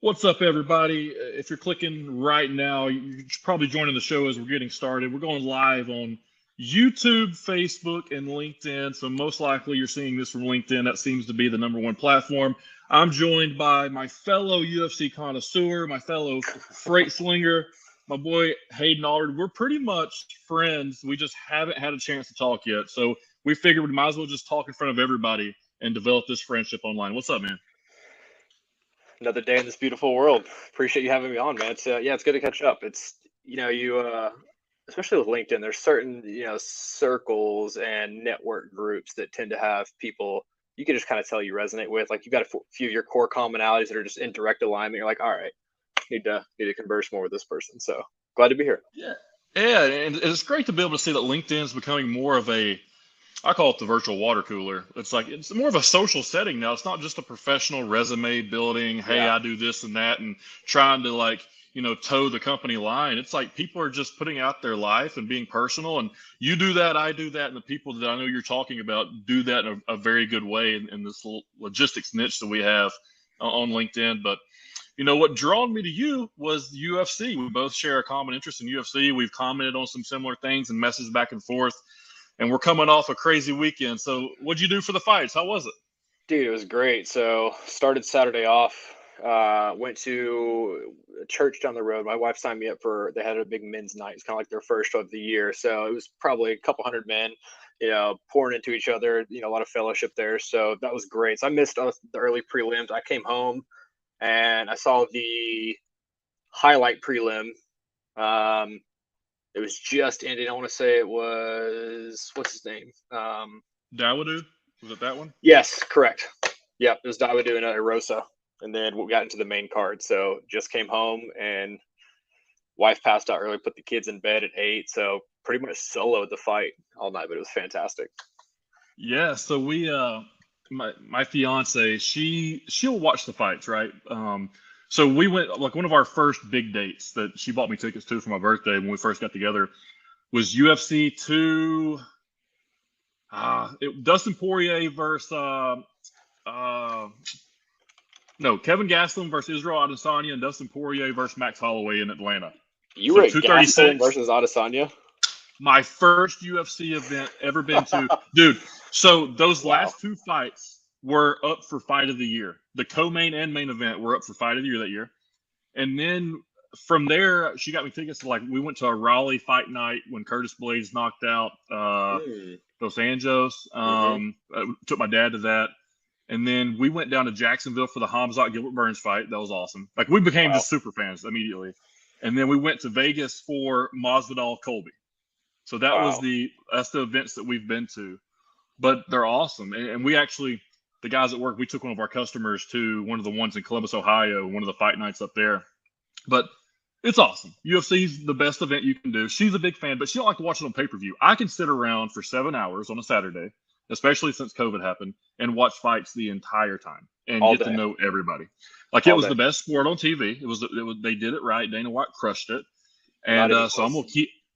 What's up, everybody? If you're clicking right now, you're probably joining the show as we're getting started. We're going live on YouTube, Facebook, and LinkedIn. So most likely you're seeing this from LinkedIn. That seems to be the number one platform. I'm joined by my fellow UFC connoisseur, my fellow freight slinger, my boy Hayden Allred. We're pretty much friends. We just haven't had a chance to talk yet. So we figured we might as well just talk in front of everybody and develop this friendship online. What's up, man? Another day in this beautiful world. Appreciate you having me on, man. It's it's good to catch up. It's especially with LinkedIn, there's certain circles and network groups that tend to have people you can just kind of tell you resonate with. Like you've got a few of your core commonalities that are just in direct alignment. You're like, all right, need to converse more with this person. So glad to be here. Yeah, and it's great to be able to see that LinkedIn is becoming more of I call it the virtual water cooler. It's more of a social setting now. It's not just a professional resume building. Hey, Yeah. I do this and that, and trying to toe the company line. It's like people are just putting out their life and being personal. And you do that, I do that, and the people that I know you're talking about do that in a very good way in this little logistics niche that we have on LinkedIn. But what drawn me to you was UFC. We both share a common interest in UFC. We've commented on some similar things and messaged back and forth. And we're coming off a crazy weekend. So what'd you do for the fights? How was it? Dude, it was great. So started Saturday off. Went to a church down the road. My wife signed me up they had a big men's night. It's kind of like their first of the year. So it was probably a couple hundred men, pouring into each other, a lot of fellowship there. So that was great. So I missed the early prelims. I came home and I saw the highlight prelim. It was just ending. I want to say it was, what's his name? Dawoodu? Was it that one? Yes, correct. Yep, it was Dawoodu and Erosa. And then we got into the main card. So just came home and wife passed out early, put the kids in bed at 8. So pretty much soloed the fight all night, but it was fantastic. Yeah. So we, my fiance, she'll watch the fights, right? So we went, like, one of our first big dates that she bought me tickets to for my birthday when we first got together was UFC 2. Dustin Poirier versus Kevin Gastelum versus Israel Adesanya, and Dustin Poirier versus Max Holloway in Atlanta. You were at Gastelum versus Adesanya? My first UFC event ever been to. Dude, so those last two fights were up for fight of the year. The co-main and main event were up for fight of the year that year. And then from there, she got me tickets to, we went to a Raleigh fight night when Curtis Blades knocked out Dos Anjos. Took my dad to that. And then we went down to Jacksonville for the Hamzat Gilbert Burns fight. That was awesome. We became just super fans immediately. And then we went to Vegas for Masvidal Colby. So that's the events that we've been to. But they're awesome. And we actually, the guys at work, we took one of our customers to one of the ones in Columbus, Ohio, one of the fight nights up there. But it's awesome. UFC's the best event you can do. She's a big fan, but she don't like to watch it on pay-per-view. I can sit around for 7 hours on a Saturday, especially since COVID happened, and watch fights the entire time and get to know everybody. It was the best sport on TV. It was they did it right. Dana White crushed it. And so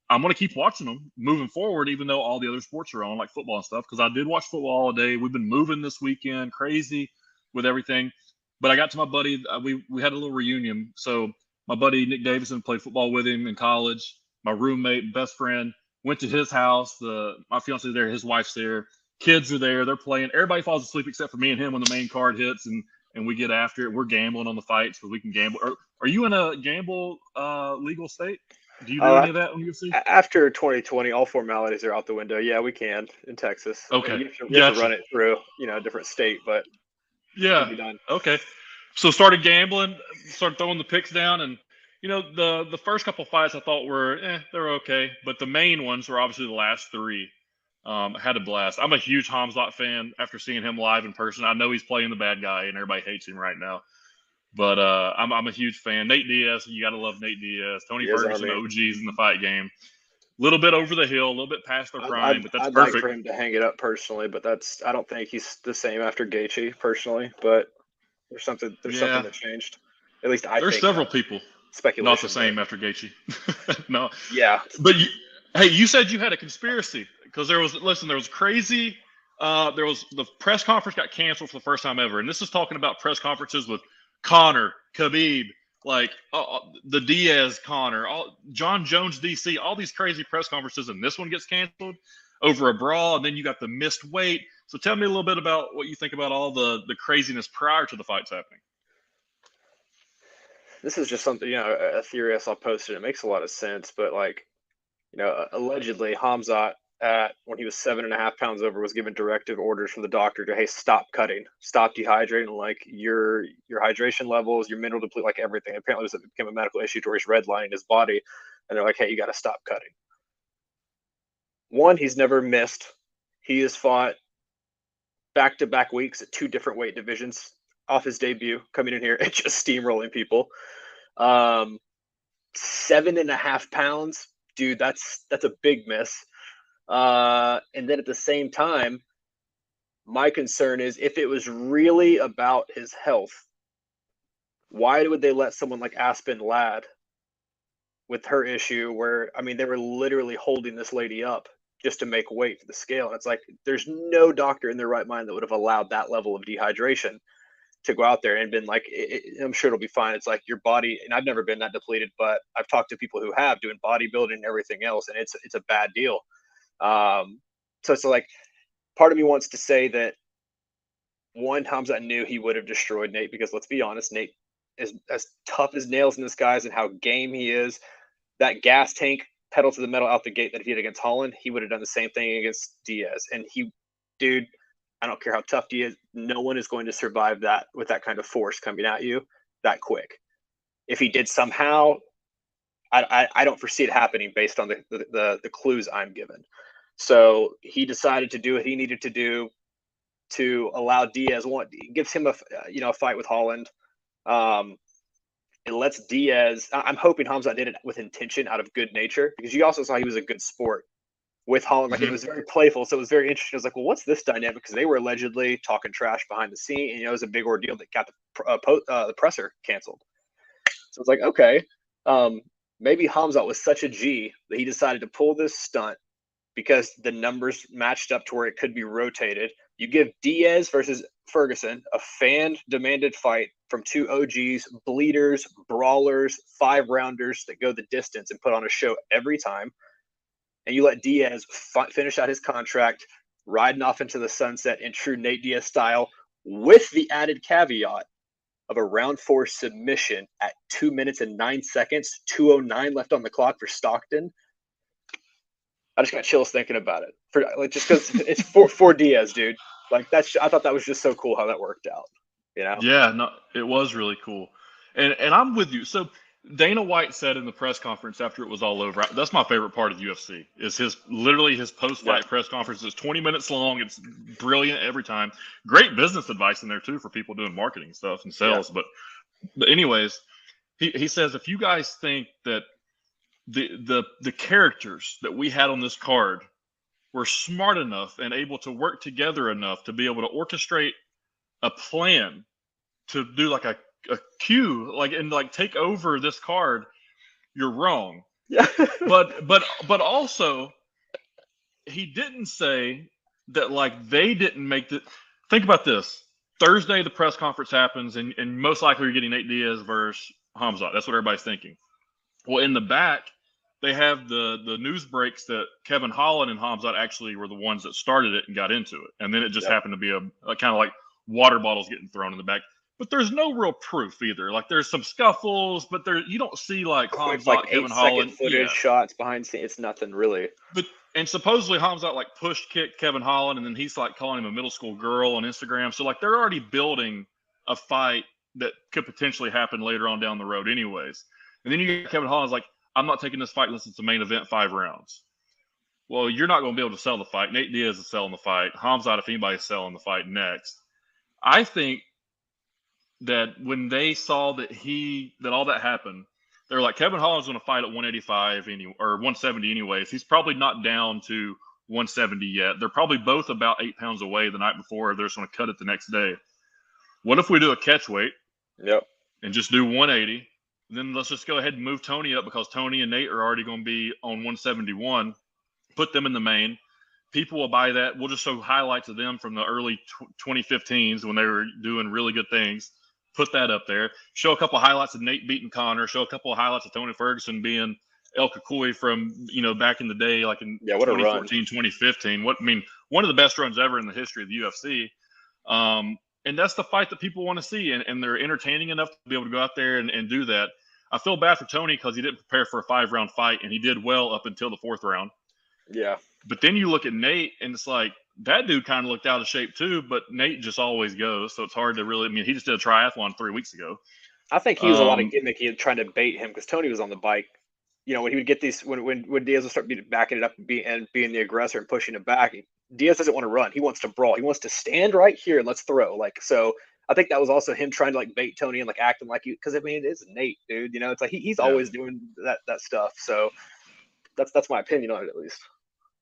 I'm gonna keep watching them moving forward, even though all the other sports are on, like football and stuff, because I did watch football all day. We've been moving this weekend, crazy with everything. But I got to my buddy. We had a little reunion. So my buddy Nick Davison, played football with him in college. My roommate, best friend, went to his house. My fiance's there, his wife's there, kids are there. They're playing. Everybody falls asleep except for me and him when the main card hits, and we get after it. We're gambling on the fights because we can gamble. Are you in a gamble legal state? Do you do any of that on UFC? After 2020, all formalities are out the window. Yeah, we can in Texas. Okay. You have to run it through, a different state, but yeah. Okay. So started gambling, started throwing the picks down, and the first couple fights I thought were they're okay, but the main ones were obviously the last three. I had a blast. I'm a huge Hamzat fan after seeing him live in person. I know he's playing the bad guy, and everybody hates him right now. But I'm a huge fan. Nate Diaz, you got to love Nate Diaz. Tony Ferguson, OGs in the fight game. A little bit over the hill, a little bit past their prime, but that's perfect. I'd like for him to hang it up personally, but I don't think he's the same after Gaethje personally. But there's something that changed. At least I think. There's several people not the same after Gaethje. No. Yeah. But you said you had a conspiracy because there was crazy. There was the press conference got canceled for the first time ever, and this is talking about press conferences with Connor, Khabib, like the Diaz Connor, John Jones DC, all these crazy press conferences, and this one gets canceled over a brawl, and then you got the missed weight. So tell me a little bit about what you think about all the craziness prior to the fights happening. This is just something, a theory I saw posted. It makes a lot of sense, but allegedly Hamzat, when he was 7.5 pounds over, was given directive orders from the doctor to, hey, stop cutting, stop dehydrating, like your hydration levels, your mineral deplete, like everything. Apparently it became a medical issue to where he's redlining his body, and they're like, hey, you got to stop cutting. One, he's never missed. He has fought back-to-back weeks at 2 different weight divisions off his debut, coming in here and just steamrolling people. 7.5 pounds, dude, that's a big miss. And then at the same time, my concern is if it was really about his health, why would they let someone like Aspen Ladd with her issue where, I mean, they were literally holding this lady up just to make weight for the scale. And it's like, there's no doctor in their right mind that would have allowed that level of dehydration to go out there and been like, I'm sure it'll be fine. It's like your body, and I've never been that depleted, but I've talked to people who have, doing bodybuilding and everything else, and it's a bad deal. So it's like, part of me wants to say that one, Hamzat knew he would have destroyed Nate, because let's be honest, Nate is as tough as nails in this guys and how game he is. That gas tank, pedal to the metal out the gate that he did against Holland, he would have done the same thing against Diaz. And dude, I don't care how tough Diaz, no one is going to survive that with that kind of force coming at you that quick. If he did somehow, I don't foresee it happening based on the clues I'm given. So he decided to do what he needed to do to allow Diaz gives him a fight with Holland. It lets Diaz. I'm hoping Hamzat did it with intention, out of good nature, because you also saw he was a good sport with Holland. Like, it was very playful, so it was very interesting. I was like, well, what's this dynamic? Because they were allegedly talking trash behind the scene, and it was a big ordeal that got the presser canceled. So it's like, okay, maybe Hamzat was such a G that he decided to pull this stunt because the numbers matched up to where it could be rotated. You give Diaz versus Ferguson, a fan-demanded fight from 2 OGs, bleeders, brawlers, 5-rounders that go the distance and put on a show every time. And you let Diaz finish out his contract, riding off into the sunset in true Nate Diaz style, with the added caveat of a round 4 submission at 2 minutes and 9 seconds, 2:09 left on the clock for Stockton. I just got chills thinking about it. Just because it's for Diaz, dude. Like, I thought that was just so cool how that worked out. Yeah, no, it was really cool, and I'm with you. So Dana White said in the press conference after it was all over, that's my favorite part of UFC, is his post-fight press conference. It's 20 minutes long. It's brilliant every time. Great business advice in there too for people doing marketing stuff and sales. Yeah. But anyways, he says, if you guys think that the characters that we had on this card were smart enough and able to work together enough to be able to orchestrate a plan to do like a cue, and take over this card, you're wrong. Yeah. but also, he didn't say that they didn't make the. Think about this. Thursday the press conference happens, and most likely you're getting Nate Diaz versus Hamzat. That's what everybody's thinking. Well, in the back, they have the news breaks that Kevin Holland and Hamzat actually were the ones that started it and got into it. And then it just happened to be a kind of like water bottles getting thrown in the back. But there's no real proof either. Like, there's some scuffles, but you don't see Hamzat, Kevin Holland footage shots behind scenes. It's nothing really. And supposedly Hamzat pushed kicked Kevin Holland, and then he's calling him a middle school girl on Instagram. So they're already building a fight that could potentially happen later on down the road anyways. And then you get Kevin Holland's like, I'm not taking this fight unless it's a main event 5 rounds. Well, you're not going to be able to sell the fight. Nate Diaz is selling the fight. Hamzat, if anybody's selling the fight next. I think that when they saw that all that happened, they were like, Kevin Holland's going to fight at 185 or 170 anyways. He's probably not down to 170 yet. They're probably both about 8 pounds away the night before. They're just going to cut it the next day. What if we do a catch weight? Yep. And just do 180? Then let's just go ahead and move Tony up, because Tony and Nate are already going to be on 171. Put them in the main. People will buy that. We'll just show highlights of them from the early 2015s when they were doing really good things. put that up there. Show a couple of highlights of Nate beating Connor. Show a couple of highlights of Tony Ferguson being El Kakui from, back in the day, like in what a run. 2014, 2015. One of the best runs ever in the history of the UFC. And that's the fight that people want to see, and they're entertaining enough to be able to go out there and do that. I feel bad for Tony because he didn't prepare for a 5-round fight, and he did well up until the 4th round. Yeah. But then you look at Nate, and it's like, that dude kind of looked out of shape too, but Nate just always goes. So it's hard to really, he just did a triathlon 3 weeks ago. I think he was a lot of gimmicky and trying to bait him because Tony was on the bike. When he would get these, when Diaz would start backing it up and being the aggressor and pushing it back, Diaz doesn't want to run. He wants to brawl. He wants to stand right here and let's throw. So I think that was also him trying to bait Tony and acting like you, because it's Nate, dude. It's like he's always doing that stuff. So that's my opinion on it, at least.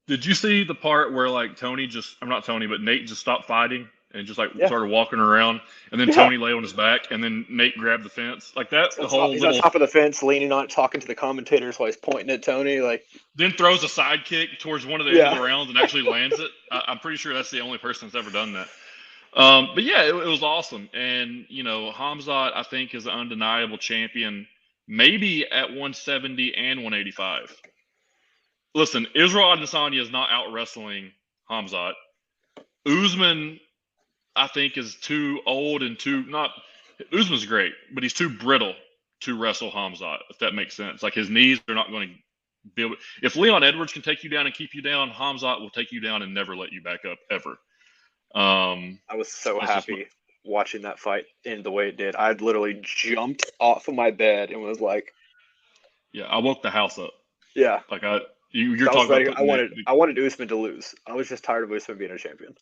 Did you see the part where Nate just stopped fighting and just started walking around, and then Tony lay on his back, and then Nate grabbed the fence like that? He's on top of the fence, leaning on it, talking to the commentators while he's pointing at Tony, Then throws a sidekick towards one of the end of the rounds and actually lands it. I'm pretty sure that's the only person that's ever done that. But yeah, it was awesome, and Hamzat I think is an undeniable champion, maybe at 170 and 185. Listen, Israel Adesanya is not out wrestling Hamzat. Usman, I think, is too old and Usman's great, but he's too brittle to wrestle Hamzat, if that makes sense. His knees are not going to be able. If Leon Edwards can take you down and keep you down, Hamzat will take you down and never let you back up ever. I was so happy watching that fight end the way it did. I literally jumped off of my bed and was like, "Yeah, I woke the house up." Yeah, you're talking about. I wanted Usman to lose. I was just tired of Usman being a champion.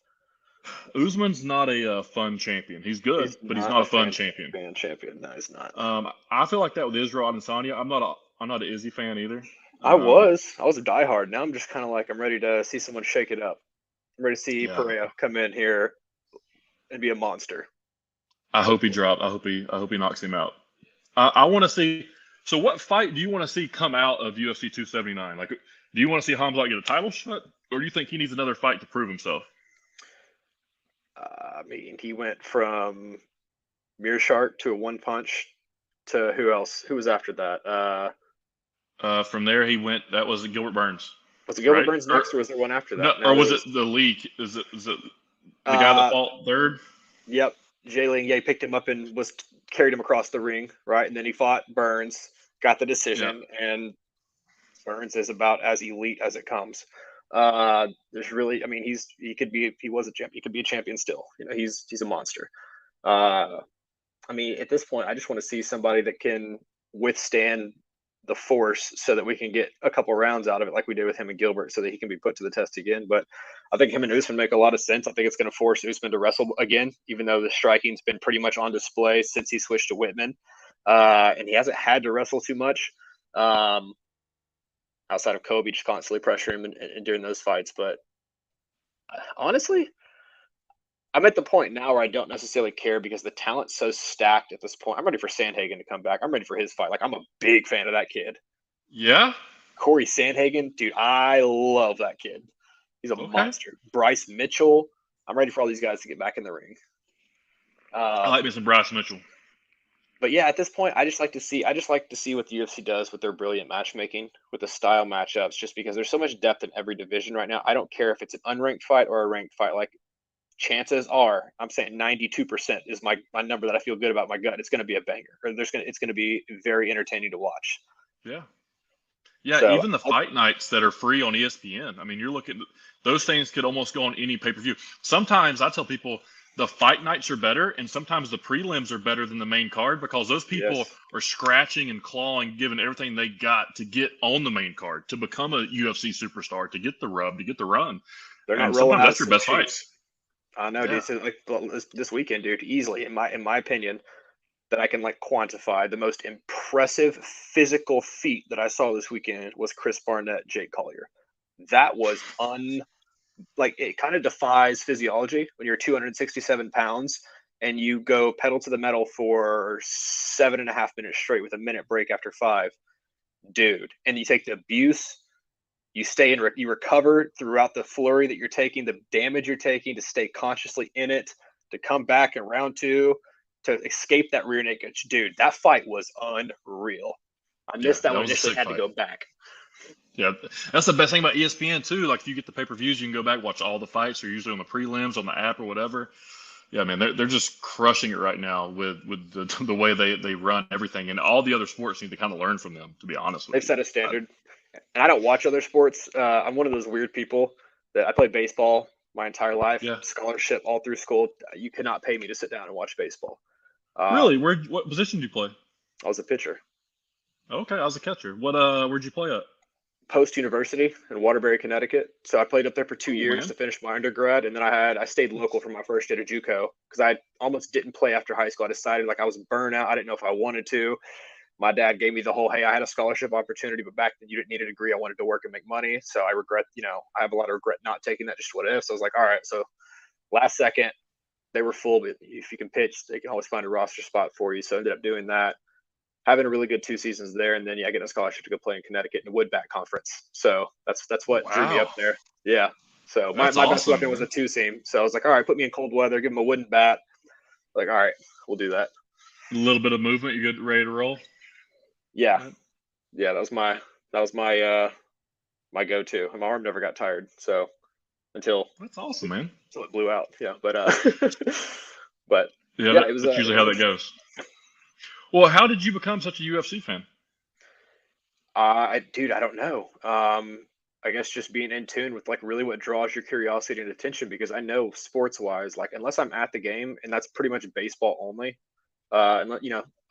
Usman's not a fun champion. He's good, but he's not a fun champion. No, he's not. I feel like that with Israel Adesanya. I'm not an Izzy fan either. I was a diehard. Now I'm just kind of I'm ready to see someone shake it up. I'm ready to see Pereira come in here and be a monster. I hope he drops. I hope he knocks him out. I want to see. So, what fight do you want to see come out of UFC 279? Do you want to see Hamzat get a title shot, or do you think he needs another fight to prove himself? He went from Meerschaert to a one punch to who else? Who was after that? From there, he went. That was Gilbert Burns. Was it Gilbert Burns next, or was there one after that? No, or was it the league? Is it the guy that fought third? Yep. Jalen picked him up and carried him across the ring, right? And then he fought Burns, got the decision, and Burns is about as elite as it comes. There's really, he could be, if he was a champion, he could be a champion still. He's a monster. At this point, I just want to see somebody that can withstand the force so that we can get a couple rounds out of it like we did with him and Gilbert, so that he can be put to the test again. But I think him and Usman make a lot of sense. I think it's going to force Usman to wrestle again, even though the striking's been pretty much on display since he switched to Whitman. And he hasn't had to wrestle too much outside of Kobe just constantly pressuring him and during those fights. But honestly, I'm at the point now where I don't necessarily care because the talent's so stacked at this point. I'm ready for Sandhagen to come back. I'm ready for his fight. I'm a big fan of that kid. Yeah? Corey Sandhagen, dude, I love that kid. He's a monster. Bryce Mitchell. I'm ready for all these guys to get back in the ring. I like me some Bryce Mitchell. But yeah, at this point, I just like to see what the UFC does with their brilliant matchmaking, with the style matchups, just because there's so much depth in every division right now. I don't care if it's an unranked fight or a ranked fight. Chances are, I'm saying 92% is my number that I feel good about my gut. It's going to be a banger, or it's going to be very entertaining to watch. Yeah. Yeah, so, even the fight nights that are free on ESPN. You're looking, those things could almost go on any pay-per-view. Sometimes I tell people the fight nights are better, and sometimes the prelims are better than the main card because those people are scratching and clawing, giving everything they got to get on the main card, to become a UFC superstar, to get the rub, to get the run. They're not rolling out. That's your best fights. I know, dude. So this weekend, dude, easily, in my opinion, that I can quantify, the most impressive physical feat that I saw this weekend was Chris Barnett, Jake Collier. That was it kind of defies physiology when you're 267 pounds and you go pedal to the metal for 7.5 minutes straight with a minute break after 5, dude. And you take the abuse. You you recover throughout the flurry that you're taking, the damage you're taking, to stay consciously in it, to come back in round 2. to escape that rear naked. Dude, that fight was unreal. I missed that one initially, had to go back. Yeah, that's the best thing about ESPN too. Like if you get the pay-per-views, you can go back watch all the fights. They're usually on the prelims on the app or whatever. Yeah, man, they're just crushing it right now with the way they run everything, and all the other sports need to kind of learn from them. To be honest with you, they've set a standard. And I don't watch other sports. I'm one of those weird people that I played baseball my entire life. Yeah. Scholarship all through school. You could not pay me to sit down and watch baseball. Really? What position did you play? I was a pitcher. Okay, I was a catcher. Where'd you play at? Post University in Waterbury, Connecticut. So I played up there for 2 years to finish my undergrad, and then I stayed local for my first year to JUCO because I almost didn't play after high school. I decided I was burnt out. I didn't know if I wanted to. My dad gave me the whole, hey, I had a scholarship opportunity, but back then you didn't need a degree. I wanted to work and make money. So I regret, I have a lot of regret not taking that, just what if. So I was like, all right. So last second, they were full, but if you can pitch, they can always find a roster spot for you. So I ended up doing that, having a really good 2 seasons there. And then, getting a scholarship to go play in Connecticut in the Woodbat Conference. So that's what drew me up there. Yeah. So my best weapon was a 2-seam. So I was like, all right, put me in cold weather, give them a wooden bat. Like, all right, we'll do that. A little bit of movement, you're good, ready to roll? Yeah. Yeah, that was my my go-to. My arm never got tired, so until that's awesome, man. Until it blew out. Yeah, but yeah, it was that's usually how that goes. Well, how did you become such a UFC fan? Dude, I don't know. I guess just being in tune with really what draws your curiosity and attention, because I know sports-wise, unless I'm at the game, and that's pretty much baseball only. And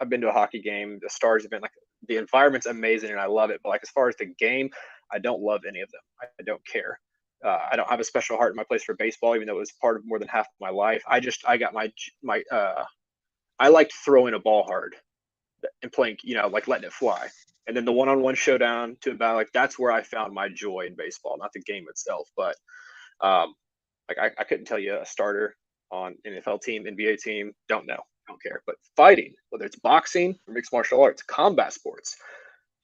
I've been to a hockey game, the Stars event, the environment's amazing and I love it. But as far as the game, I don't love any of them. I don't care. I don't have a special heart in my place for baseball, even though it was part of more than half of my life. I got I liked throwing a ball hard and playing, letting it fly. And then the one-on-one showdown to about that's where I found my joy in baseball, not the game itself. But I couldn't tell you a starter on NFL team, NBA team, don't know. I don't care. But fighting, whether it's boxing or mixed martial arts, combat sports,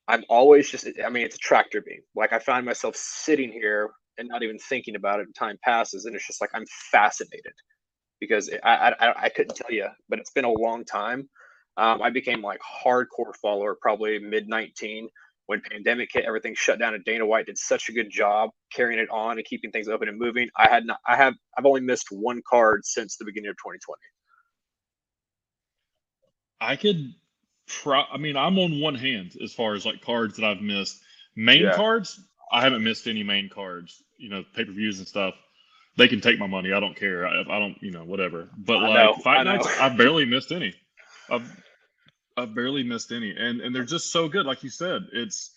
I'm always it's a tractor beam. I find myself sitting here and not even thinking about it, and time passes, and it's just I'm fascinated because I couldn't tell you, but it's been a long time. I became hardcore follower probably mid-19 when pandemic hit, everything shut down, and Dana White did such a good job carrying it on and keeping things open and moving. I've only missed one card since the beginning of 2020. I'm on one hand as far as cards that I've missed. Cards, I haven't missed any main cards. Pay-per-views and stuff. They can take my money. I don't care. I don't, whatever. But fight nights, I've barely missed any. I've barely missed any, and they're just so good. Like you said, it's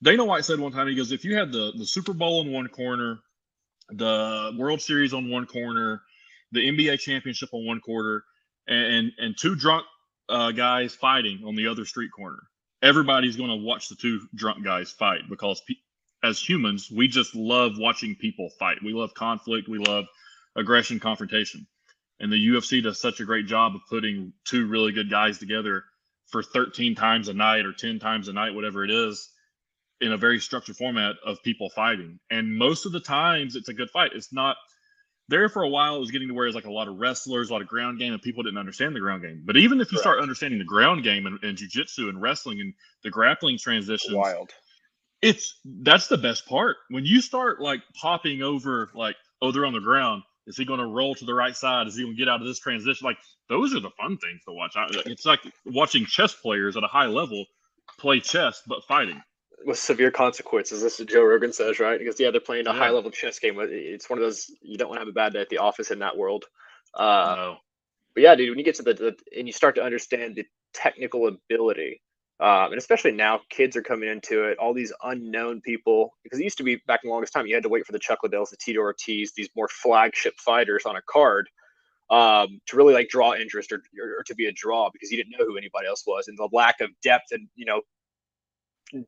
Dana White said one time, he goes, if you had the Super Bowl in one corner, the World Series on one corner, the NBA championship on one quarter, and two drunk guys fighting on the other street corner, everybody's going to watch the two drunk guys fight because as humans, we just love watching people fight. We love conflict. We love aggression, confrontation. And the UFC does such a great job of putting two really good guys together for 13 times a night or 10 times a night, whatever it is, in a very structured format of people fighting. And most of the times it's a good fight. It's not there for a while. It was getting to where it's a lot of wrestlers, a lot of ground game, and people didn't understand the ground game. But even if you start understanding the ground game and jiu-jitsu and wrestling and the grappling transitions, wild. That's the best part. When you start popping over, they're on the ground. Is he going to roll to the right side? Is he going to get out of this transition? Those are the fun things to watch. It's like watching chess players at a high level play chess, but fighting. With severe consequences. That's what Joe Rogan says, right? Because, they're playing a high-level chess game. It's one of those, you don't want to have a bad day at the office in that world. No. But, yeah, dude, when you get to and you start to understand the technical ability, and especially now, kids are coming into it, all these unknown people, because it used to be, back in the longest time, you had to wait for the Chuck Liddells, the Tito Ortiz, these more flagship fighters on a card to really draw interest or to be a draw, because you didn't know who anybody else was, and the lack of depth and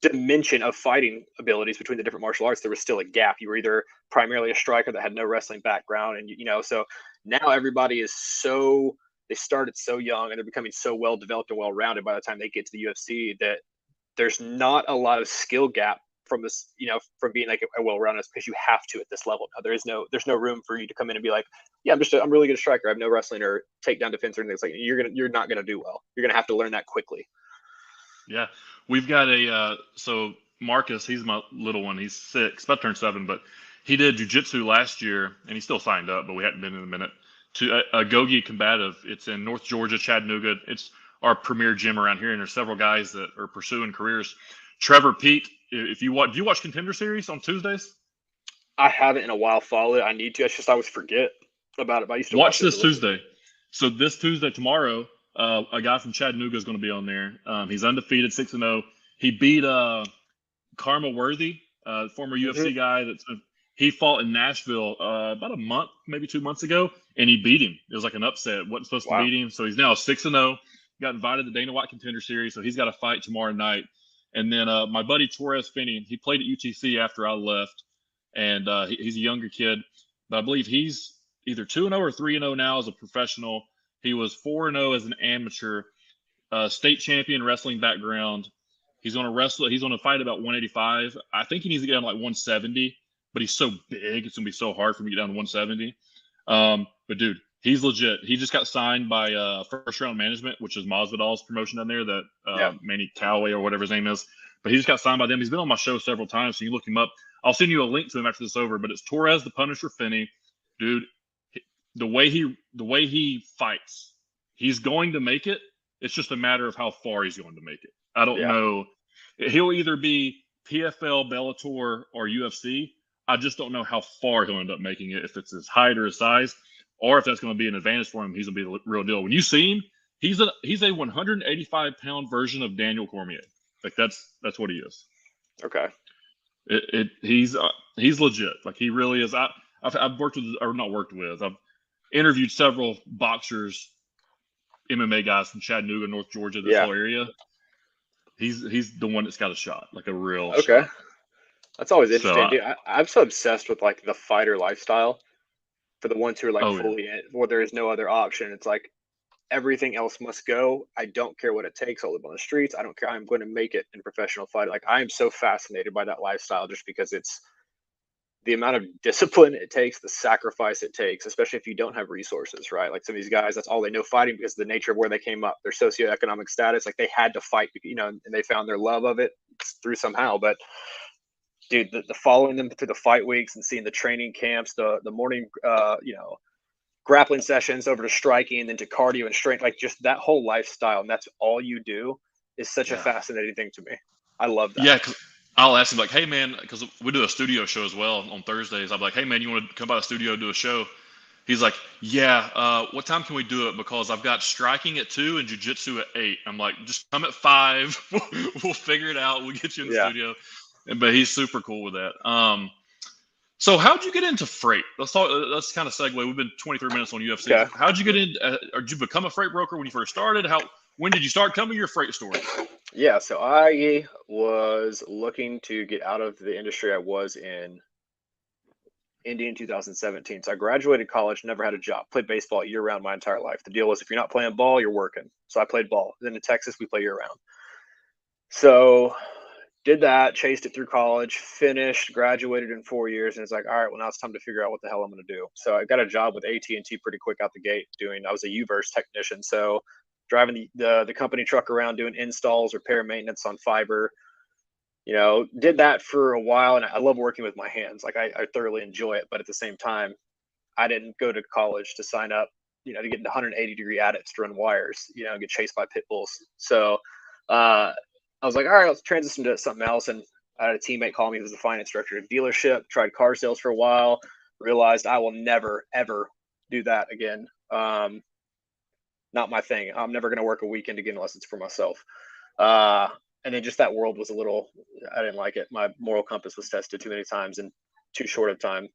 dimension of fighting abilities between the different martial arts, there was still a gap. You were either primarily a striker that had no wrestling background, and so now everybody is they started so young and they're becoming so well developed and well rounded by the time they get to the UFC that there's not a lot of skill gap from this, from being like a well-rounded, because you have to at this level now. There's no room for you to come in and be like, yeah, I'm really good striker. I have no wrestling or takedown defense or anything. It's like you're not gonna do well. You're gonna have to learn that quickly. Yeah, we've got so Marcus, he's my little one. He's 6, about to turn 7, but he did jiu-jitsu last year, and he still signed up, but we hadn't been in a minute, to a Gogi Combative. It's in North Georgia, Chattanooga. It's our premier gym around here, and there's several guys that are pursuing careers. Trevor Pete, if you watch, do you watch Contender Series on Tuesdays? I haven't in a while followed it. I need to. It's just I always forget about it. But I used to watch this Tuesday. So this Tuesday, tomorrow, a guy from Chattanooga is going to be on there. He's undefeated, 6-0. He beat Karma Worthy, former UFC guy. He fought in Nashville about a month, maybe 2 months ago, and he beat him. It was like an upset. Wasn't supposed to beat him, so he's now 6-0. Got invited to the Dana White Contender Series, so he's got a fight tomorrow night. And then my buddy Torres Finney, he played at UTC after I left, and he's a younger kid, but I believe he's either 2-0 or 3-0 now as a professional. He was 4-0 as an amateur, state champion wrestling background. He's going to wrestle. He's going to fight about 185. I think he needs to get down to like 170, but he's so big. It's going to be so hard for him to get down to 170. But dude, he's legit. He just got signed by First Round Management, which is Masvidal's promotion down there, that Manny Callaway or whatever his name is. But he just got signed by them. He's been on my show several times, so you look him up. I'll send you a link to him after this is over. But it's Torres the Punisher Finney, dude. The way he fights, he's going to make it. It's just a matter of how far he's going to make it. I don't know. He'll either be PFL, Bellator, or UFC. I just don't know how far he'll end up making it, if it's his height or his size, or if that's going to be an advantage for him. He's going to be the real deal. When you see him, he's a 185-pound version of Daniel Cormier. Like that's what he is. Okay. He's legit. Like he really is. I've worked with, or not worked with. I've interviewed several boxers, MMA guys from Chattanooga, North Georgia, this whole area. He's the one that's got a shot, like a real shot. That's always interesting, dude. I'm so obsessed with like the fighter lifestyle. For the ones who are like fully in, where there is no other option, it's like everything else must go. I don't care what it takes. I'll live on the streets. I don't care. I'm going to make it in professional fight. Like I am so fascinated by that lifestyle, just because it's the amount of discipline it takes, the sacrifice it takes, especially if you don't have resources, right? Like some of these guys, that's all they know fighting because of the nature of where they came up, their socioeconomic status. Like they had to fight, and they found their love of it through somehow. But dude, the following them through the fight weeks and seeing the training camps, the morning, grappling sessions over to striking and then to cardio and strength, like just that whole lifestyle, and that's all you do, is such a fascinating thing to me. I love that. Yeah, because I'll ask him like, hey man, because we do a studio show as well on Thursdays. I'm like, hey man, you want to come by the studio, do a show? He's like, yeah, what time can we do it? Because I've got striking at 2 and jiu-jitsu at 8. I'm like, just come at 5. We'll figure it out. We'll get you in the studio. But he's super cool with that. So how'd you get into freight? Let's kind of segue. We've been 23 minutes on UFC. Okay. How'd you get in? Or did you become a freight broker when you first started? When did you start? Tell me your freight story. Yeah, so I was looking to get out of the industry I was in Indy in 2017. So I graduated college, never had a job, played baseball year-round my entire life. The deal was if you're not playing ball, you're working. So I played ball. Then in Texas, we play year-round. So did that, chased it through college, finished, graduated in 4 years, and it's like, all right, well, now it's time to figure out what the hell I'm going to do. So I got a job with AT&T pretty quick out the gate I was a U-verse technician. So driving the company truck around doing installs, repair, maintenance on fiber, did that for a while. And I love working with my hands. Like I thoroughly enjoy it. But at the same time, I didn't go to college to sign up, to get into 180-degree adits to run wires, get chased by pit bulls. So I was like, all right, let's transition to something else. And I had a teammate call me who was a finance director at a dealership, tried car sales for a while, realized I will never, ever do that again. Not my thing. I'm never going to work a weekend again unless it's for myself. And then just that world was I didn't like it. My moral compass was tested too many times in too short of time.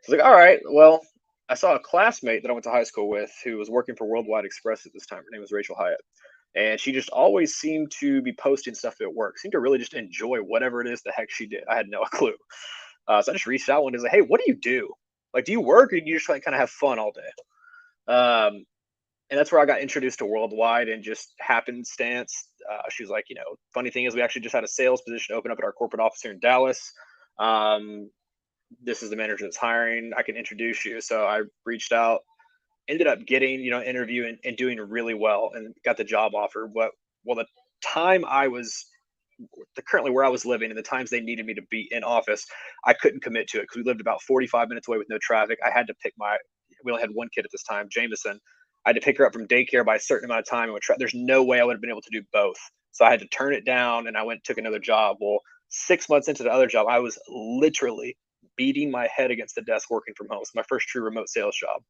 So I was like, all right, well, I saw a classmate that I went to high school with who was working for Worldwide Express at this time. Her name was Rachel Hyatt. And she just always seemed to be posting stuff at work, seemed to really just enjoy whatever it is the heck she did. I had no clue. So I just reached out one day and was like, hey, what do you do? Like, do you work or do you just like kind of have fun all day? And that's where I got introduced to Worldwide and just happenstance. she was like, funny thing is we actually just had a sales position open up at our corporate office here in Dallas. This is the manager that's hiring. I can introduce you. So I reached out, ended up getting, interview and doing really well and got the job offer. Well, the time I was currently where I was living and the times they needed me to be in office, I couldn't commit to it because we lived about 45 minutes away with no traffic. I had to pick we only had one kid at this time, Jameson. I had to pick her up from daycare by a certain amount of time. And there's no way I would have been able to do both. So I had to turn it down and I went and took another job. Well, 6 months into the other job, I was literally beating my head against the desk working from home. It's my first true remote sales job.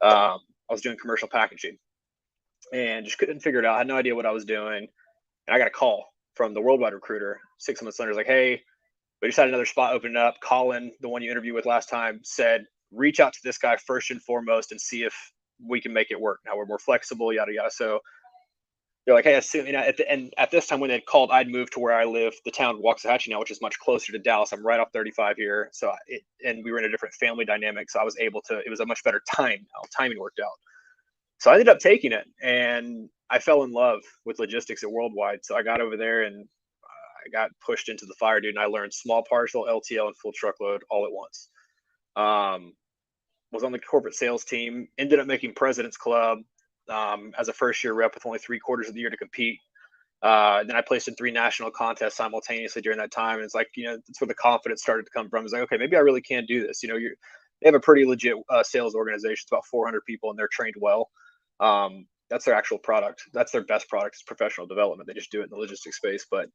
I was doing commercial packaging and just couldn't figure it out. I had no idea what I was doing. And I got a call from the worldwide recruiter 6 months later. Like, hey, we just had another spot open up. Colin, the one you interviewed with last time, said, reach out to this guy first and foremost and see if we can make it work. Now we're more flexible, yada, yada. So they're like, hey, at this time when they'd called, I'd moved to where I live, the town of Waxahachie now, which is much closer to Dallas. I'm right off 35 here. So and we were in a different family dynamic. So I was able to, it was a much better time now. Timing worked out. So I ended up taking it and I fell in love with logistics at Worldwide. So I got over there and I got pushed into the fire, dude. And I learned small parcel, LTL, and full truckload all at once. Was on the corporate sales team, ended up making President's Club as a first year rep with only 3/4 of the year to compete. Then I placed in 3 national contests simultaneously during that time. And it's like, that's where the confidence started to come from. It's like, okay, maybe I really can do this. They have a pretty legit sales organization. It's about 400 people and they're trained well. That's their actual product. That's their best product is professional development. They just do it in the logistics space, but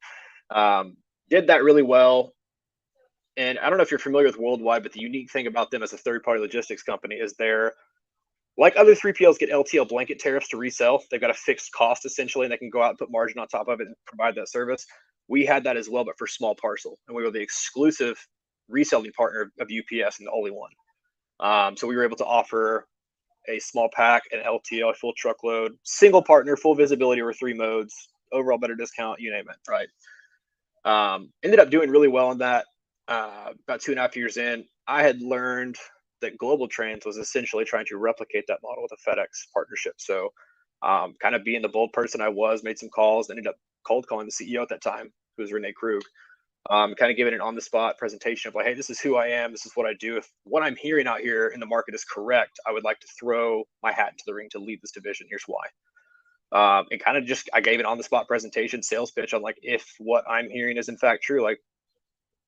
did that really well. And I don't know if you're familiar with Worldwide, but the unique thing about them as a third-party logistics company is they're, like other 3PLs get LTL blanket tariffs to resell. They've got a fixed cost essentially, and they can go out and put margin on top of it and provide that service. We had that as well, but for small parcel. And we were the exclusive reselling partner of UPS and the only one. So we were able to offer a small pack, an LTL, a full truckload, single partner, full visibility over 3 modes, overall better discount, you name it, right? Ended up doing really well on that. About 2.5 years in, I had learned that Global Trans was essentially trying to replicate that model with a FedEx partnership. So kind of being the bold person I was, made some calls, ended up cold calling the CEO at that time, who was Renee Krug. Kind of giving an on-the-spot presentation of like, hey, this is who I am. This is what I do. If what I'm hearing out here in the market is correct, I would like to throw my hat into the ring to lead this division. Here's why. And kind of just, I gave an on-the-spot presentation, sales pitch on like, if what I'm hearing is in fact true, like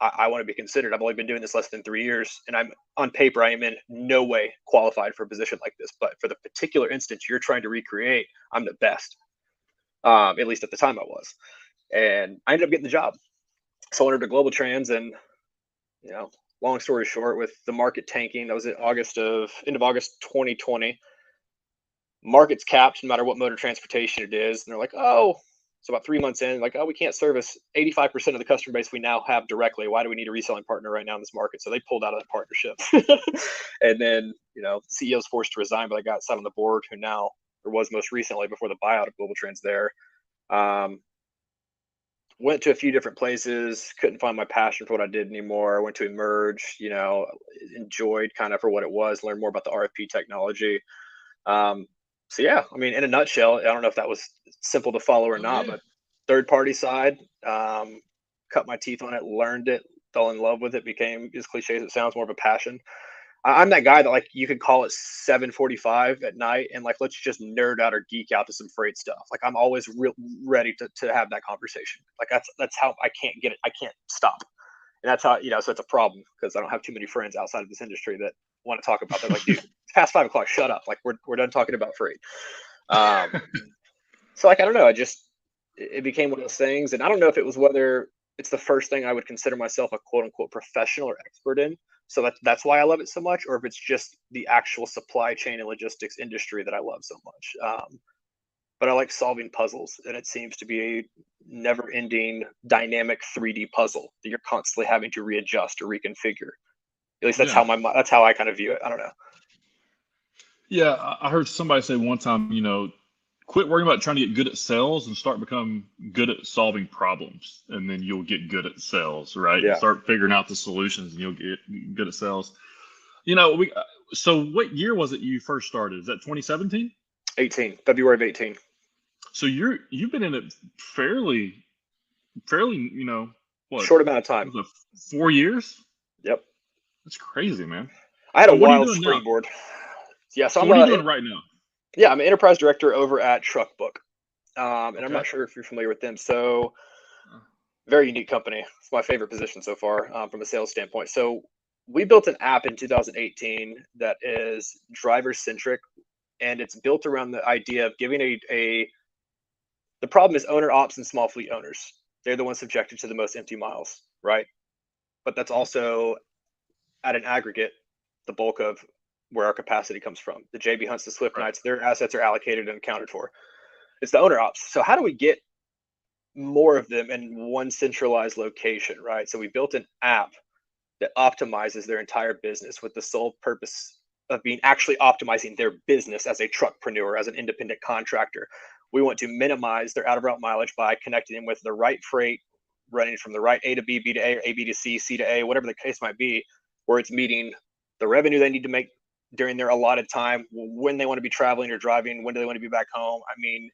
I want to be considered. I've only been doing this less than 3 years, and I'm on paper, I am in no way qualified for a position like this. But for the particular instance you're trying to recreate, I'm the best. At least at the time I was. And I ended up getting the job. So I entered to Global Trans, and long story short, with the market tanking, that was in end of August 2020. Market's capped no matter what mode of transportation it is. And they're like, oh, so about 3 months in, like, oh, we can't service 85% of the customer base we now have directly. Why do we need a reselling partner right now in this market? So they pulled out of that partnership. And then, the CEO's forced to resign, but I got sat on the board who now, or was most recently before the buyout of Global Trans there. Went to a few different places, couldn't find my passion for what I did anymore. Went to Emerge, enjoyed kind of for what it was, learned more about the RFP technology. So yeah, I mean, in a nutshell, I don't know if that was simple to follow or not, but third party side, cut my teeth on it, learned it, fell in love with it, became, as cliche as it sounds, more of a passion. I'm that guy that like you could call it 7:45 at night and like let's just nerd out or geek out to some freight stuff. Like I'm always real ready to have that conversation. Like that's how I can't get it. I can't stop. And that's how, so it's a problem because I don't have too many friends outside of this industry that want to talk about that. Like, dude, it's past 5 o'clock, shut up. Like we're done talking about freight. So like, I don't know. It became one of those things. And I don't know if it was whether it's the first thing I would consider myself a quote unquote professional or expert in. So that's why I love it so much, or if it's just the actual supply chain and logistics industry that I love so much. But I like solving puzzles, and it seems to be a never-ending dynamic 3D puzzle that you're constantly having to readjust or reconfigure. At least that's how I kind of view it. I don't know. Yeah, I heard somebody say one time, quit worrying about trying to get good at sales and start becoming good at solving problems, and then you'll get good at sales, right? Yeah. Start figuring out the solutions, and you'll get good at sales. So what year was it you first started? Is that 2017? 18, February of 18. So you've been in it fairly, what, Short amount of time. was it 4 years? Yep. That's crazy, man. I had a So what are you wild doing now? springboard. Yeah, so So I'm what are you doing right now? yeah, I'm an enterprise director over at Truckbook. And I'm Okay. not sure if you're familiar with them. So Uh, very unique company. It's my favorite position so far from a sales standpoint. So we built an app in 2018 that is driver centric, and it's built around the idea of giving the problem is owner ops and small fleet owners. They're the ones subjected to the most empty miles, right? But that's also at an aggregate the bulk of where our capacity comes from. The JB Hunts, the Swift Right. Knights, their assets are allocated and accounted for. It's the owner ops. So how do we get more of them in one centralized location, right? So we built an app that optimizes their entire business with the sole purpose of being actually optimizing their business as a truckpreneur, as an independent contractor. We want to minimize their out of route mileage by connecting them with the right freight, running from the right A to B, B to A, or A, B to C, C to A, whatever the case might be, where it's meeting the revenue they need to make during their allotted time, when they want to be traveling or driving, when do they want to be back home. I mean,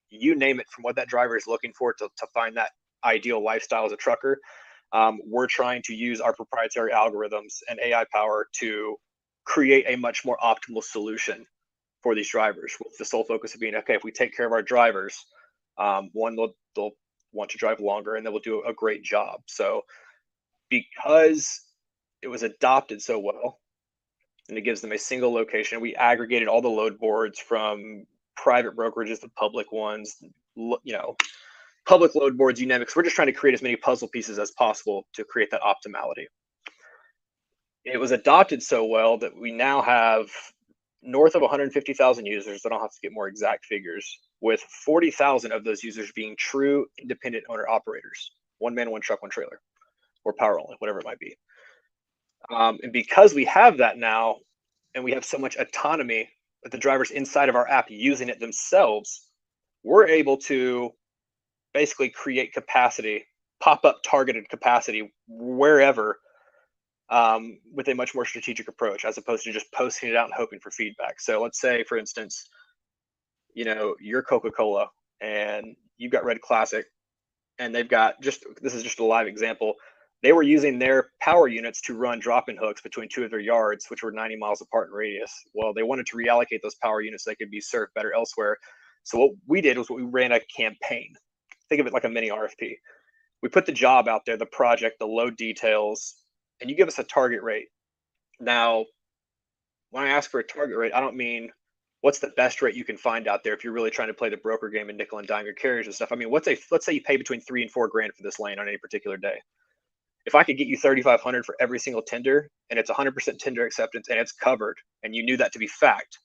you name it, from what that driver is looking for to find that ideal lifestyle as a trucker. We're trying to use our proprietary algorithms and AI power to create a much more optimal solution for these drivers, with the sole focus of being, okay, if we take care of our drivers, one, they'll want to drive longer and they will do a great job. So because it was adopted so well and it gives them a single location, we aggregated all the load boards from private brokerages to public ones, public load boards, you name it. We're just trying to create as many puzzle pieces as possible to create that optimality. It was adopted so well that we now have north of 150,000 users. I don't have to get more exact figures, with 40,000 of those users being true independent owner operators, one man, one truck, one trailer, or power only, whatever it might be. And because we have that now, and we have so much autonomy with the drivers inside of our app using it themselves, we're able to basically create capacity, pop up targeted capacity wherever, with a much more strategic approach, as opposed to just posting it out and hoping for feedback. So let's say, for instance, you're Coca-Cola and you've got Red Classic, and they've got, this is just a live example, they were using their power units to run drop-in hooks between two of their yards, which were 90 miles apart in radius. Well, they wanted to reallocate those power units so they could be served better elsewhere. So what we did was we ran a campaign. Think of it like a mini RFP. We put the job out there, the project, the load details, and you give us a target rate. Now, when I ask for a target rate, I don't mean what's the best rate you can find out there if you're really trying to play the broker game and nickel and dime your carriers and stuff. I mean, let's say you pay between $3,000 and $4,000 for this lane on any particular day. If I could get you 3,500 for every single tender, and it's 100% tender acceptance and it's covered, and you knew that to be fact,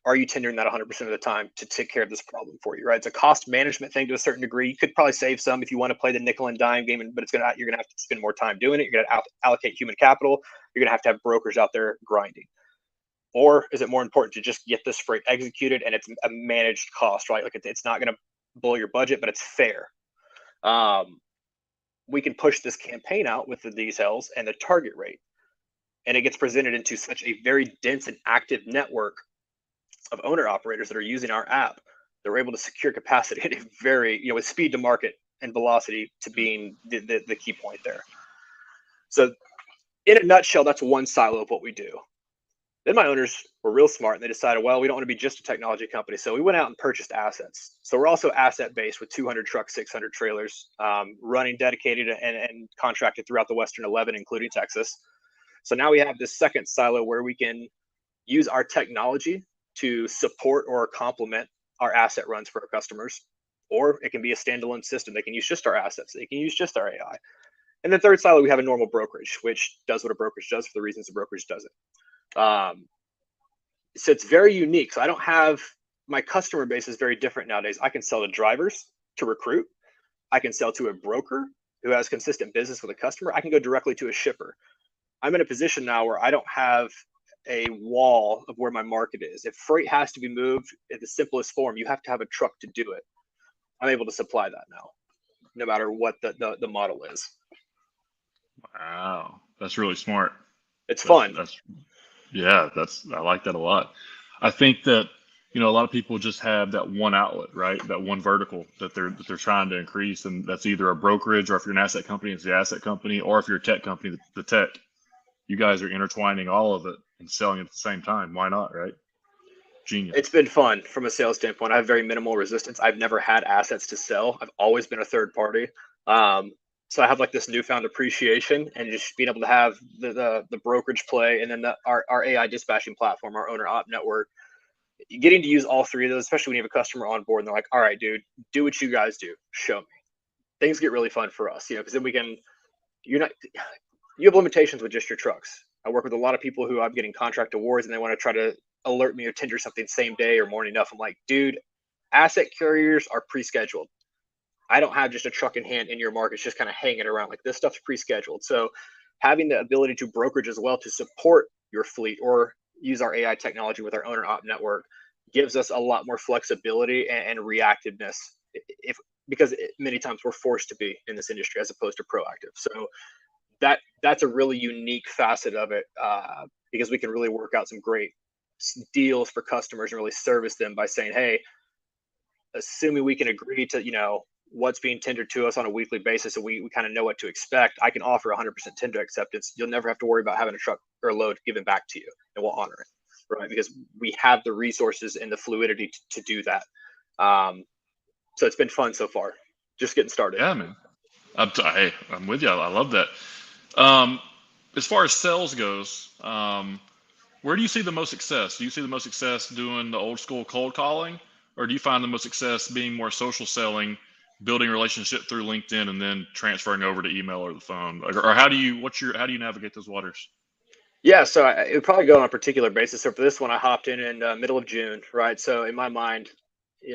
are you tendering that 100% of the time to take care of this problem for you, right? It's a cost management thing to a certain degree. You could probably save some if you want to play the nickel and dime game, but you're gonna have to spend more time doing it. You're gonna allocate human capital. You're gonna have to have brokers out there grinding. Or is it more important to just get this freight executed and it's a managed cost, right? Like it's not gonna blow your budget, but it's fair. We can push this campaign out with the details and the target rate, and it gets presented into such a very dense and active network of owner operators that are using our app. They're able to secure capacity at a very, with speed to market and velocity to being the key point there. So in a nutshell, that's one silo of what we do. Then my owners were real smart, and they decided, well, we don't want to be just a technology company. So we went out and purchased assets. So we're also asset based with 200 trucks, 600 trailers, running dedicated and contracted throughout the Western 11, including Texas. So now we have this second silo where we can use our technology to support or complement our asset runs for our customers, or it can be a standalone system. They can use just our assets. They can use just our AI. And the third silo, we have a normal brokerage, which does what a brokerage does for the reasons a brokerage does it. So it's very unique. So I don't have, my customer base is very different nowadays. I can sell to drivers to recruit. I can sell to a broker who has consistent business with a customer. I can go directly to a shipper. I'm in a position now where I don't have a wall of where my market is. If freight has to be moved in the simplest form, you have to have a truck to do it. I'm able to supply that now, no matter what the model is. Wow, that's really smart. It's fun. I like that a lot. I think that a lot of people just have that one outlet, right? That one vertical that they're trying to increase, and that's either a brokerage, or if you're an asset company, it's the asset company, or if you're a tech company, the tech. You guys are intertwining all of it and selling it at the same time. Why not, right? Genius. It's been fun from a sales standpoint. I have very minimal resistance. I've never had assets to sell. I've always been a third party. So I have like this newfound appreciation, and just being able to have the brokerage play, and then our AI dispatching platform, our owner op network, getting to use all three of those, especially when you have a customer on board and they're like, all right, dude, do what you guys do. Show me. Things get really fun for us, because then you have limitations with just your trucks. I work with a lot of people who I'm getting contract awards and they want to try to alert me or tender something same day or morning enough. I'm like, dude, asset carriers are pre-scheduled. I don't have just a truck in hand in your market. It's just kind of hanging around. Like, this stuff's pre-scheduled. So having the ability to brokerage as well to support your fleet, or use our AI technology with our owner op network, gives us a lot more flexibility and reactiveness, because many times we're forced to be in this industry as opposed to proactive. So that's a really unique facet of it, because we can really work out some great deals for customers and really service them by saying, hey, assuming we can agree to what's being tendered to us on a weekly basis, and we kind of know what to expect, I can offer 100% tender acceptance. You'll never have to worry about having a truck or a load given back to you, and we'll honor it, right? Because we have the resources and the fluidity to do that. So it's been fun so far, just getting started. Yeah, man. I'm with you. I love that. As far as sales goes, where do you see the most success? Do you see the most success doing the old school cold calling, or do you find the most success being more social selling, building a relationship through LinkedIn, and then transferring over to email or the phone? Or how do you navigate those waters? Yeah, so it would probably go on a particular basis. So for this one, I hopped in middle of June, right? So in my mind,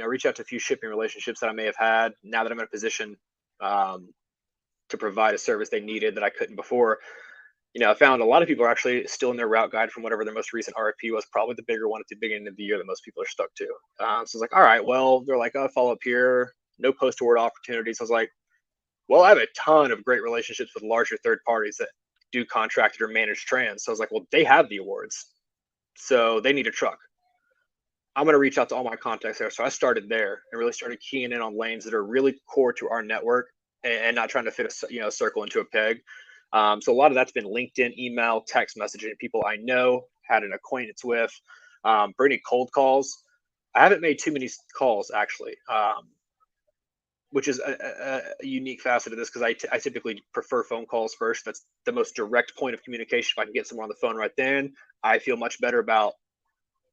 reach out to a few shipping relationships that I may have had. Now that I'm in a position to provide a service they needed that I couldn't before, I found a lot of people are actually still in their route guide from whatever their most recent RFP was, probably the bigger one at the beginning of the year that most people are stuck to. So it's like, all right, well, they're like, oh, follow up here, no post award opportunities. I was like, well, I have a ton of great relationships with larger third parties that do contracted or managed trans. So I was like, well, they have the awards, so they need a truck. I'm going to reach out to all my contacts there. So I started there and really started keying in on lanes that are really core to our network, and not trying to fit a circle into a peg. So a lot of that's been LinkedIn, email, text messaging, people I know, had an acquaintance with. For any cold calls, I haven't made too many calls actually, which is a unique facet of this, because I typically prefer phone calls first. That's the most direct point of communication. If I can get someone on the phone right then, I feel much better about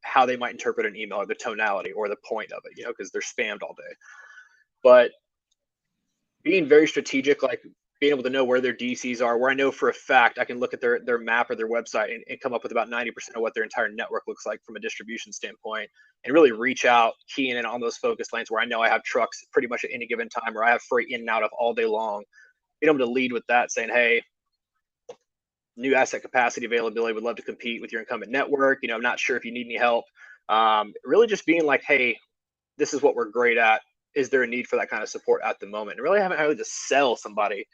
how they might interpret an email, or the tonality or the point of it, because they're spammed all day. But being very strategic, like being able to know where their DCs are, where I know for a fact I can look at their map or their website and come up with about 90% of what their entire network looks like from a distribution standpoint, and really reach out, keying in on those focus lanes where I know I have trucks pretty much at any given time, or I have freight in and out of all day long. Being able to lead with that, saying, hey, new asset capacity availability, would love to compete with your incumbent network. I'm not sure if you need any help. Really just being like, hey, this is what we're great at. Is there a need for that kind of support at the moment? And really haven't had to sell somebody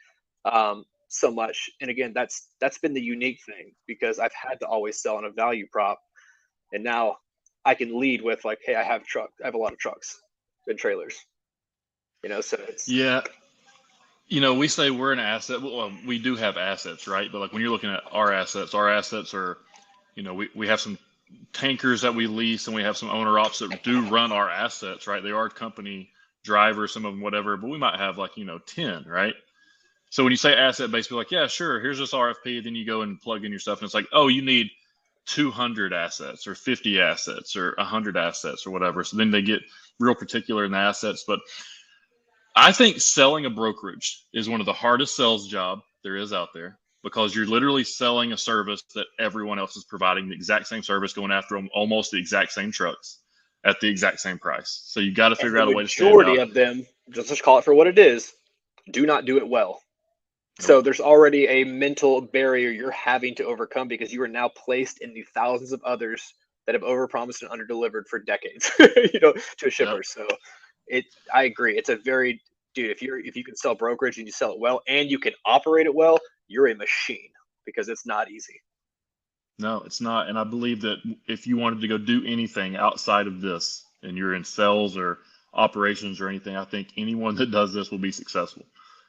so much. And again, that's been the unique thing, because I've had to always sell on a value prop, and now I can lead with like, hey, I have a lot of trucks and trailers. So it's We say we're an asset. Well, we do have assets, right? But like when you're looking at our assets are, we have some tankers that we lease, and we have some owner ops that do run our assets, right? They are company drivers, some of them, whatever, but we might have 10, right? So when you say asset based, be like, yeah, sure, here's this RFP. Then you go and plug in your stuff, and it's like, oh, you need 200 assets or 50 assets or 100 assets or whatever. So then they get real particular in the assets. But I think selling a brokerage is one of the hardest sales job there is out there, because you're literally selling a service that everyone else is providing, the exact same service, going after them, almost the exact same trucks at the exact same price. So you got to figure out a way to stand out. The majority of them, just call it for what it is, do not do it well. Nope. So there's already a mental barrier you're having to overcome, because you are now placed in the thousands of others that have overpromised and underdelivered for decades, to a shipper. Yep. So I agree. It's a very, dude, if you can sell brokerage and you sell it well and you can operate it well, you're a machine, because it's not easy. No, it's not. And I believe that if you wanted to go do anything outside of this and you're in sales or operations or anything, I think anyone that does this will be successful.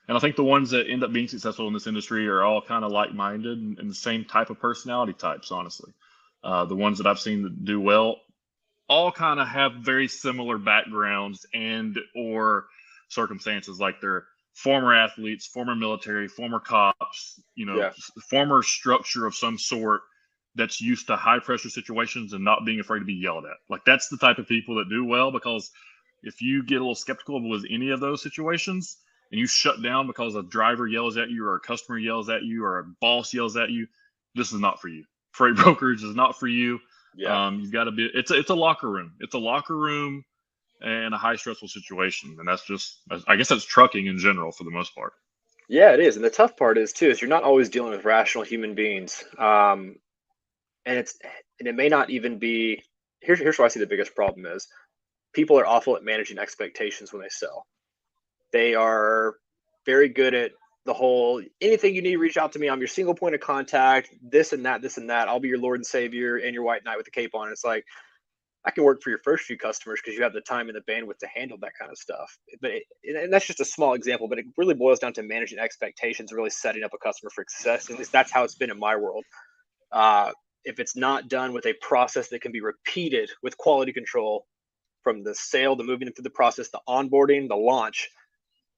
And I think the ones that end up being successful in this industry are all kind of like-minded and the same type of personality types, honestly. The ones that I've seen that do well all kind of have very similar backgrounds and or circumstances, like they're former athletes, former military, former cops, Yeah. former structure of some sort that's used to high pressure situations and not being afraid to be yelled at. Like that's the type of people that do well, because if you get a little skeptical with any of those situations and you shut down because a driver yells at you or a customer yells at you or a boss yells at you, this is not for you. Freight brokerage is not for you. Yeah. You've got to be. It's a locker room. It's a locker room and a high stressful situation, and that's just. I guess that's trucking in general for the most part. Yeah, it is. And the tough part is too, is you're not always dealing with rational human beings. And it may not even be, here's where I see the biggest problem is people are awful at managing expectations when they sell. They are very good at the whole anything you need, reach out to me. I'm your single point of contact, this and that, this and that. I'll be your Lord and Savior and your white knight with the cape on. It's like, I can work for your first few customers because you have the time and the bandwidth to handle that kind of stuff. And that's just a small example, but it really boils down to managing expectations, really setting up a customer for success. At least that's how it's been in my world. If it's not done with a process that can be repeated with quality control from the sale, the moving through the process, the onboarding, the launch,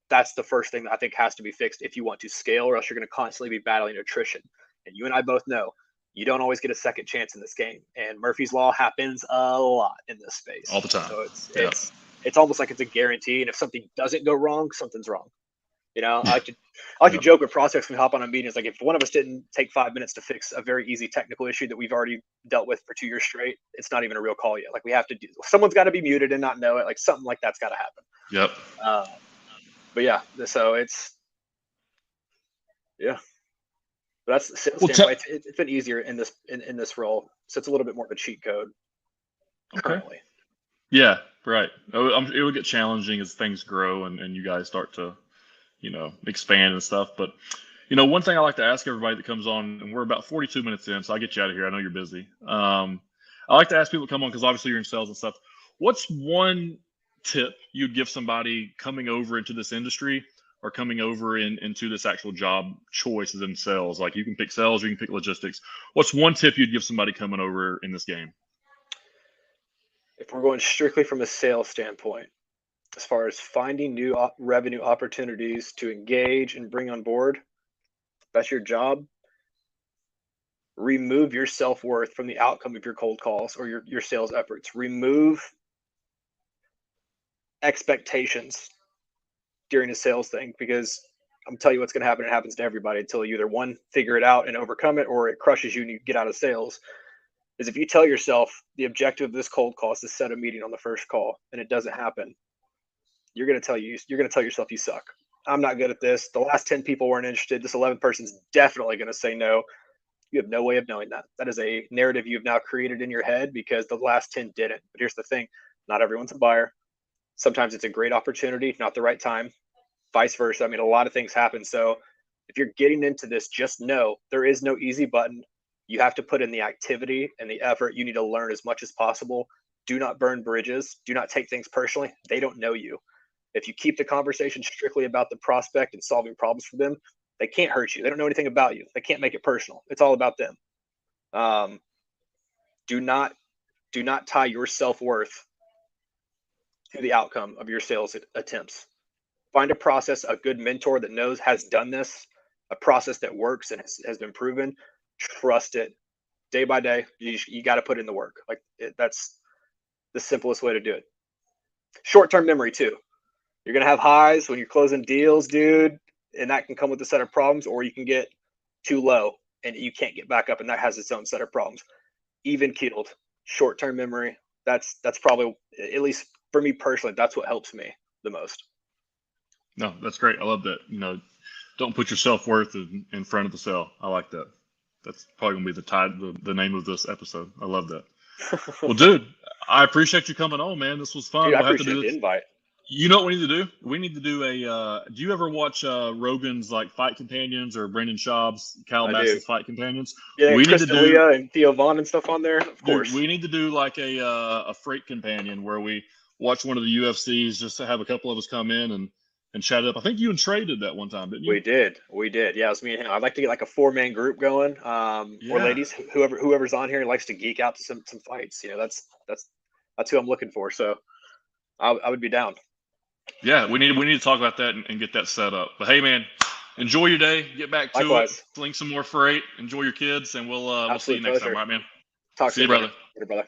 that's the first thing that I think has to be fixed if you want to scale, or else you're going to constantly be battling attrition. And you and I both know you don't always get a second chance in this game. And Murphy's Law happens a lot in this space. All the time. So it's almost like it's a guarantee. And if something doesn't go wrong, something's wrong. I like to joke with prospects when we hop on a meeting. It's like, if one of us didn't take 5 minutes to fix a very easy technical issue that we've already dealt with for 2 years straight, it's not even a real call yet. Like, we have to someone's got to be muted and not know it. Like, something like that's got to happen. Yep. But yeah, so but that's the sales standpoint. It's been easier in this role, so it's a little bit more of a cheat code currently. Yeah, right. It would get challenging as things grow and you guys start to, expand and stuff. But, one thing I like to ask everybody that comes on, and we're about 42 minutes in, so I'll get you out of here. I know you're busy. I like to ask people to come on because obviously you're in sales and stuff. What's one tip you'd give somebody coming over into this industry or coming over into this actual job choices in sales? Like, you can pick sales or you can pick logistics. What's one tip you'd give somebody coming over in this game? If we're going strictly from a sales standpoint, as far as finding new revenue opportunities to engage and bring on board, that's your job. Remove your self-worth from the outcome of your cold calls or your sales efforts. Remove expectations during a sales thing, because I'm telling you what's going to happen. It happens to everybody until you either one, figure it out and overcome it, or it crushes you and you get out of sales. Is if you tell yourself the objective of this cold call is to set a meeting on the first call and it doesn't happen, you're going to tell yourself you suck. I'm not good at this. The last 10 people weren't interested. This 11th person's definitely going to say no. You have no way of knowing that. That is a narrative you've now created in your head because the last 10 didn't. But here's the thing. Not everyone's a buyer. Sometimes it's a great opportunity, not the right time. Vice versa. I mean, a lot of things happen. So if you're getting into this, just know there is no easy button. You have to put in the activity and the effort. You need to learn as much as possible. Do not burn bridges. Do not take things personally. They don't know you. If you keep the conversation strictly about the prospect and solving problems for them, they can't hurt you. They don't know anything about you. They can't make it personal. It's all about them. Do not tie your self-worth to the outcome of your sales attempts. Find a process, a good mentor that has done this, a process that works and has been proven. Trust it. Day by day, you got to put in the work. That's the simplest way to do it. Short-term memory too. You're going to have highs when you're closing deals, dude, and that can come with a set of problems, or you can get too low and you can't get back up, and that has its own set of problems. Even keeled, short-term memory. That's probably, at least for me personally, that's what helps me the most. No, that's great. I love that. Don't put your self-worth in front of the sale. I like that. That's probably going to be the name of this episode. I love that. Well, dude, I appreciate you coming on, man. This was fun. Dude, I appreciate the invite. You know what we need to do? We need to do a. Do you ever watch Rogan's like Fight Companions or Brendan Schaub's Calabasas Fight Companions? Yeah, We need Chris to do, D'Elia and Theo Vaughn and stuff on there, of dude. course. We need to do like a Freight Companion where we watch one of the UFCs just to have a couple of us come in and chat it up. I think you and Trey did that one time, didn't you? We did. Yeah, it was me and him. I'd like to get like a 4-man group going, or ladies, whoever's on here likes to geek out to some fights. You know, that's who I'm looking for. So I would be down. Yeah, we need to talk about that and get that set up. But hey, man, enjoy your day. Get back to Likewise. it. Sling some more freight. Enjoy your kids, and we'll see you next time, right, man? Talk See you, soon, brother. Later, brother.